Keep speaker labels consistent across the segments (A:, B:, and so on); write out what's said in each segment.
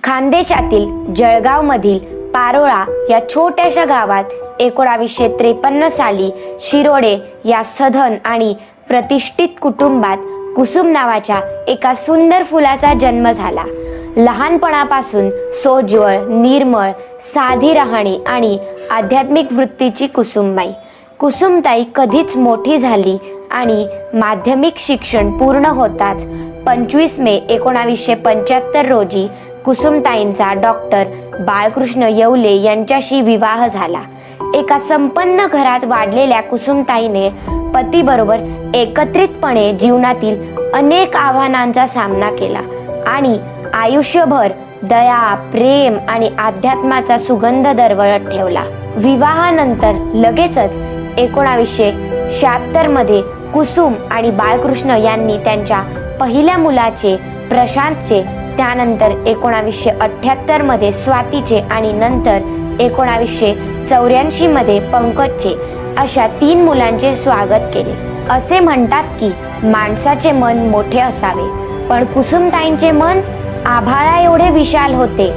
A: खानदेशातील जळगावमधील पारोळा या छोट्याशा गावात 1953 साली शिरोडे या सधन आणि प्रतिष्ठित कुटुंबात कुसुम नावाच्या एका सुंदर फुलाचा जन्म झाला. लहानपणापासून सोज्वळ, निर्मळ, साधी राहणी आणि आध्यात्मिक वृत्तीची कुसुमताई कधीच मोठी झाली आणि माध्यमिक शिक्षण पूर्ण होताच 25 मे 1975 रोजी कुसुमताईंचा डॉक्टर बाळकृष्ण येवले यांच्याशी विवाह झाला. एका संपन्न घरात वाढलेल्या कुसुमताईने पतीबरोबर एकत्रितपणे जीवनातील अनेक आव्हानांचा सामना केला आणि आयुष्यभर दया, प्रेम आणि अध्यात्माचा सुगंध दरवळत ठेवला. विवाहानंतर लगेचच 1976 मध्ये कुसुम आणि बाळकृष्ण यांनी त्यांच्या पहिल्या मुलाचे प्रशांतचे, त्यानंतर 1978 मध्ये स्वातीचे आणि नंतर 1984 मध्ये पंकजचे अशा 3 मुलांचे स्वागत केले. असे म्हणतात की माणसाचे मन मोठे असावे, पण कुसुमताईंचे मन आभाळा एवढे विशाल होते.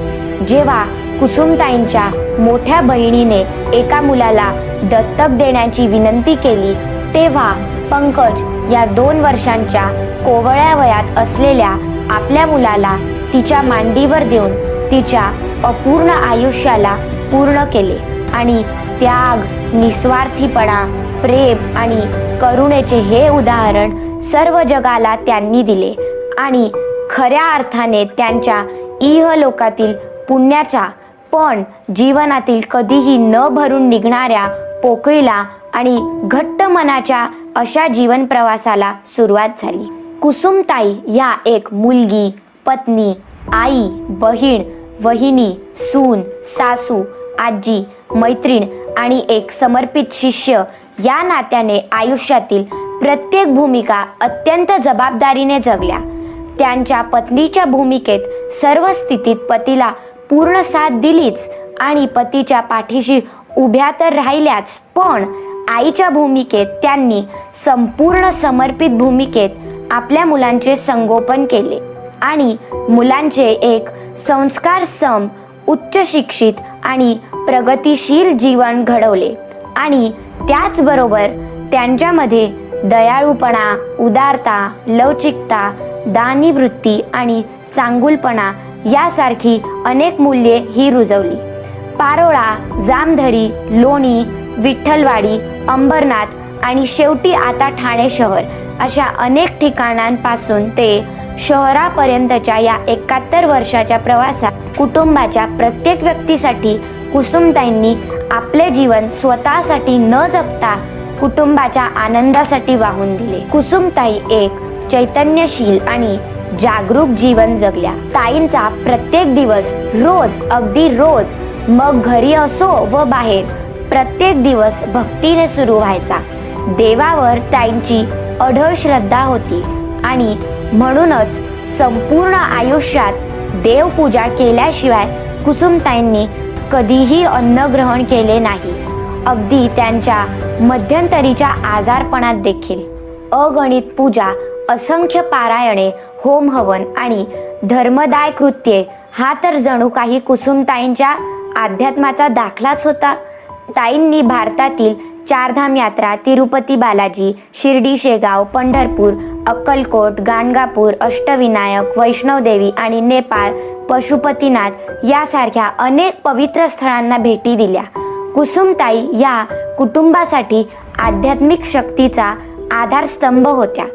A: जेव्हा कुसुमताईंच्या मोठ्या बहिणीने एका मुलाला दत्तक देण्याची विनंती केली, तेव्हा पंकज या 2 वर्षांच्या कोवळ्या वयात असलेल्या आपल्या मुलाला तिच्या मांडीवर देऊन तिच्या अपूर्ण आयुष्याला पूर्ण केले आणि त्याग, निस्वार्थीपणा, प्रेम आणि करुणेचे हे उदाहरण सर्व जगाला त्यांनी दिले आणि खऱ्या अर्थाने त्यांच्या इहलोकातील पुण्याच्या पण जीवनातील कधीही न भरून निघणाऱ्या पोकळीला आणि घट्ट मनाच्या अशा जीवन प्रवासाला सुरुवात झाली. कुसुमताई या एक मुलगी, पत्नी, आई, बहीण, वहिनी, सून, सासू, आजी, मैत्रीण आणि एक समर्पित शिष्य या नात्याने आयुष्यातील प्रत्येक भूमिका अत्यंत जबाबदारीने जगल्या. त्यांच्या पत्नीच्या भूमिकेत सर्व स्थितीत पतीला पूर्ण साथ दिलीच आणि पतीच्या पाठीशी उभ्या तर राहिल्याच, पण आईच्या भूमिकेत त्यांनी संपूर्ण समर्पित भूमिकेत आपल्या मुलांचे संगोपन केले आणि मुलांचे एक संस्कारसम, उच्च शिक्षित आणि प्रगतिशील जीवन घडवले आणि त्याचबरोबर त्यांच्यामध्ये दयाळूपणा, उदारता, लवचिकता, दानवृत्ती आणि चांगुलपणा यासारखी अनेक मूल्ये ही रुजवली. पारोळा, जामधरी, लोणी, विठ्ठलवाडी, अंबरनाथ आणि शेवटी आता ठाणे शहर अशा अनेक ठिकाणांपासून ते शहरापर्यंतच्या या 71 वर्षाच्या प्रवासात कुटुंबाच्या प्रत्येक व्यक्तीसाठी कुसुमताईंनी आपले जीवन स्वतःसाठी न जगता कुटुंबाच्या आनंदासाठी वाहून दिले. कुसुमताई एक चैतन्यशील आणि जागरूक जीवन जगल्या. ताईंचा प्रत्येक दिवस, रोज, अगदी रोज, मग घरी असो व बाहेर, प्रत्येक दिवस भक्तीने सुरू व्हायचा. देवावर ताईंची अढळ श्रद्धा होती आणि म्हणूनच संपूर्ण आयुष्यात देवपूजा केल्याशिवाय कुसुमताईंनी कधीही अन्न ग्रहण केले नाही. अगदी त्यांच्या मध्यंतरीच्या आजारपणात देखील अगणित पूजा, असंख्य पारायणे, होम हवन आणि धर्मदाय कृत्ये हा तर जणू काही कुसुमताईंच्या अध्यात्माचा दाखलाच होता. ताईंनी भारतातील 4 धाम यात्रा, तिरुपती बालाजी, शिर्डी शेगाव, पंढरपूर, अक्कलकोट, गाणगापूर, अष्टविनायक, वैष्णवदेवी आणि नेपाळ, पशुपतीनाथ यासारख्या अनेक पवित्र स्थळांना भेटी दिल्या. कुसुमताई या कुटुंबासाठी आध्यात्मिक शक्तीचा आधारस्तंभ होत्या.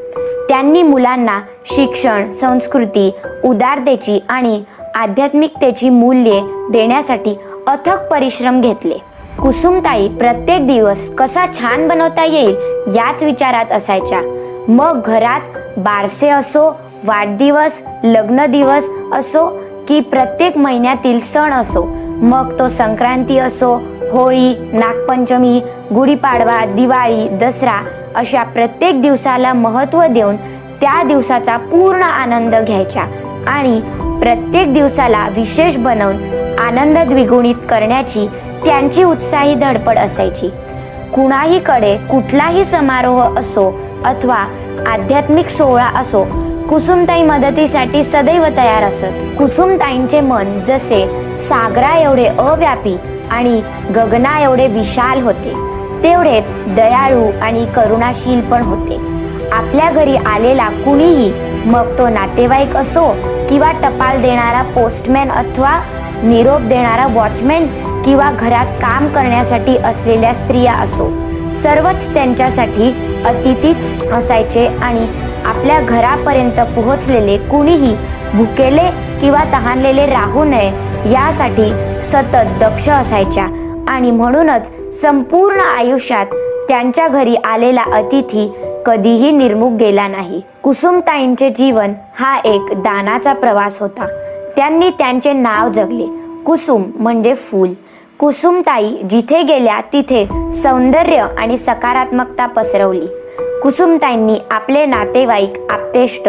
A: त्यांनी मुलांना शिक्षण, संस्कृती, उदारतेची आणि आध्यात्मिकतेची मूल्ये देण्यासाठी अथक परिश्रम घेतले. कुसुमताई प्रत्येक दिवस कसा छान बनवता येईल याच विचारात असायच्या. मग घरात बारसे असो, वाढदिवस, लग्न दिवस असो की प्रत्येक महिन्यातील सण असो, मग तो संक्रांती असो, होळी, नागपंचमी, गुढीपाडवा, दिवाळी, दसरा अशा प्रत्येक दिवसाला महत्त्व देऊन त्या दिवसाचा पूर्ण आनंद घ्यायच्या आणि प्रत्येक दिवसाला विशेष बनवून आनंद द्विगुणित करण्याची त्यांची उत्साही धडपड असायची. कुणाहीकडे कुठलाही समारोह असो अथवा आध्यात्मिक सोहळा असो, कुसुमताई मदतीसाठी सदैव तयार असत. कुसुमताईंचे मन जसे सागरा एवढे अव्यापी आणि गगना एवढे विशाल होते, तेवढेच दयाळू आणि करुणाशील पण होते. आपल्या घरी आलेला कुणीही, मग तो नातेवाईक असो किंवा टपाल देणारा पोस्टमॅन अथवा निरोप देणारा वॉचमॅन किंवा घरात काम करण्यासाठी असलेल्या स्त्रिया असो, सर्वच त्यांच्यासाठी अतिथीच असायचे आणि आपल्या घरापर्यंत पोहोचलेले कुणीही भुकेले किंवा तहानलेले राहू नये यासाठी सतत दक्ष असायच्या. आणि म्हणूनच संपूर्ण आयुष्यात त्यांच्या घरी आलेला अतिथी कधीही निर्मुख गेला नाही. कुसुमताईंचे जीवन हा एक दानाचा प्रवास होता. त्यांनी त्यांचे नाव जगले. कुसुम म्हणजे फूल. कुसुमताई जिथे गेल्या तिथे सौंदर्य आणि सकारात्मकता पसरवली. कुसुमताईंनी आपले नातेवाईक, आप्तेष्ट,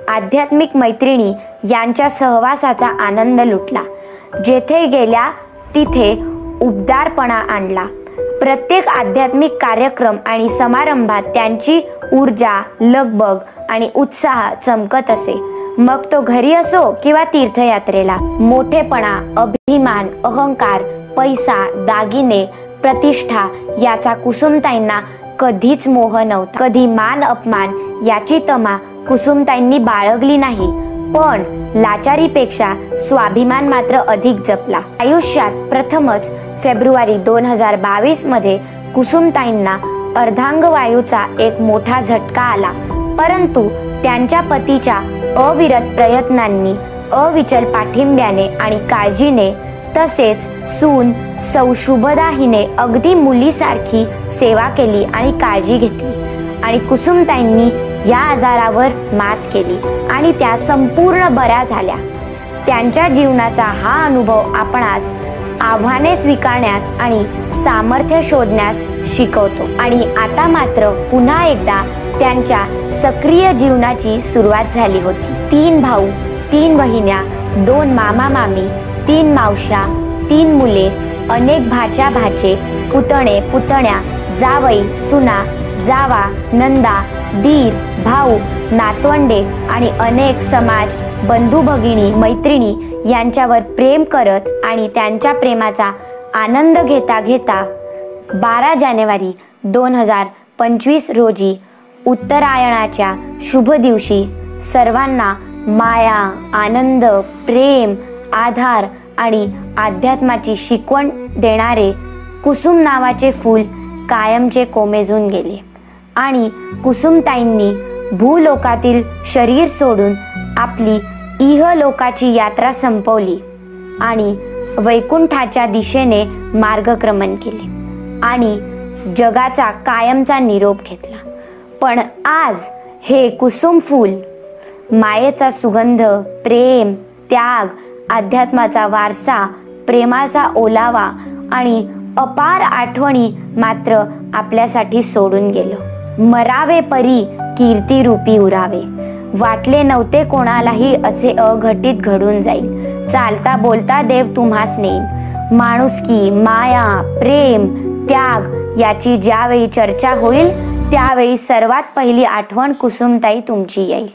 A: आध्यात्मिक मैत्रिणी यांच्या सहवासाचा आनंद लुटला. जेथे गेल्या तिथे उबदारपणा आणला. प्रत्येक आध्यात्मिक कार्यक्रम आणि समारंभात त्यांची ऊर्जा, लगबग आणि उत्साह चमकत असे. मग तो घरी असो किंवा तीर्थयात्रेला. मोठेपणा, अभिमान, अहंकार, पैसा, दागिने, प्रतिष्ठा याचा कुसुमताईंना कधीच मोह नव्हता. कधी मान अपमान याची तमा कुसुमताईंनी बाळगली नाही, पण लाचारीपेक्षा स्वाभिमान मात्र अधिक जपला. आयुष्यात प्रथमच फेब्रुवारी 2022 मध्ये कुसुमताईंना अर्धांगवायूचा एक मोठा झटका आला. परंतु त्यांच्या पतीच्या अविरत प्रयत्नांनी, अविचल पाठिंब्याने आणि काळजीने, तसेच सून सौ शुभदा हिने अगदी मुलीसारखी सेवा केली आणि काळजी घेतली आणि कुसुमताईंनी या आजारावर मात केली आणि त्या संपूर्ण बऱ्या झाल्या. त्यांच्या जीवनाचा हा अनुभव आपणास आव्हाने स्वीकारण्यास आणि सामर्थ्य शोधण्यास शिकवतो. आणि आता मात्र पुन्हा एकदा त्यांच्या सक्रिय जीवनाची सुरुवात झाली होती. 3 भाऊ, 3 बहिण्या, 2 मामा मामी, 3 मावश्या, 3 मुले, अनेक भाच्या भाचे, पुतणे पुतण्या, जावई सुना, जावा, नंदा, दीर, भाऊ, नातवंडे आणि अनेक समाज, बंधू भगिनी, मैत्रिणी यांच्यावर प्रेम करत आणि त्यांच्या प्रेमाचा आनंद घेता घेता 12 जानेवारी 2025 रोजी उत्तरायणाच्या शुभ दिवशी सर्वांना माया, आनंद, प्रेम, आधार आणि अध्यात्माची शिकवण देणारे कुसुम नावाचे फूल कायमचे कोमेजून गेले आणि कुसुमताईंनी भूलोकातील शरीर सोडून आपली इहलोकाची यात्रा संपवली आणि वैकुंठाच्या दिशेने मार्गक्रमण केले आणि जगाचा कायमचा निरोप घेतला. पण आज हे कुसुम फूल मायेचा सुगंध, प्रेम, त्याग, अध्यात्माचा वारसा, प्रेमाचा ओलावा आणि अपार आठवणी मात्र आपल्यासाठी सोडून गेलं. मरावे परी कीर्ती रूपी उरावे. वाटले नव्हते कोणालाही असे अघटित घडून जाईल. चालता बोलता देव तुम्हास नेईन. माणुसकी, माया, प्रेम, त्याग याची ज्यावेळी चर्चा होईल त्यावेळी सर्वात पहिली आठवण कुसुमताई तुमची येईल.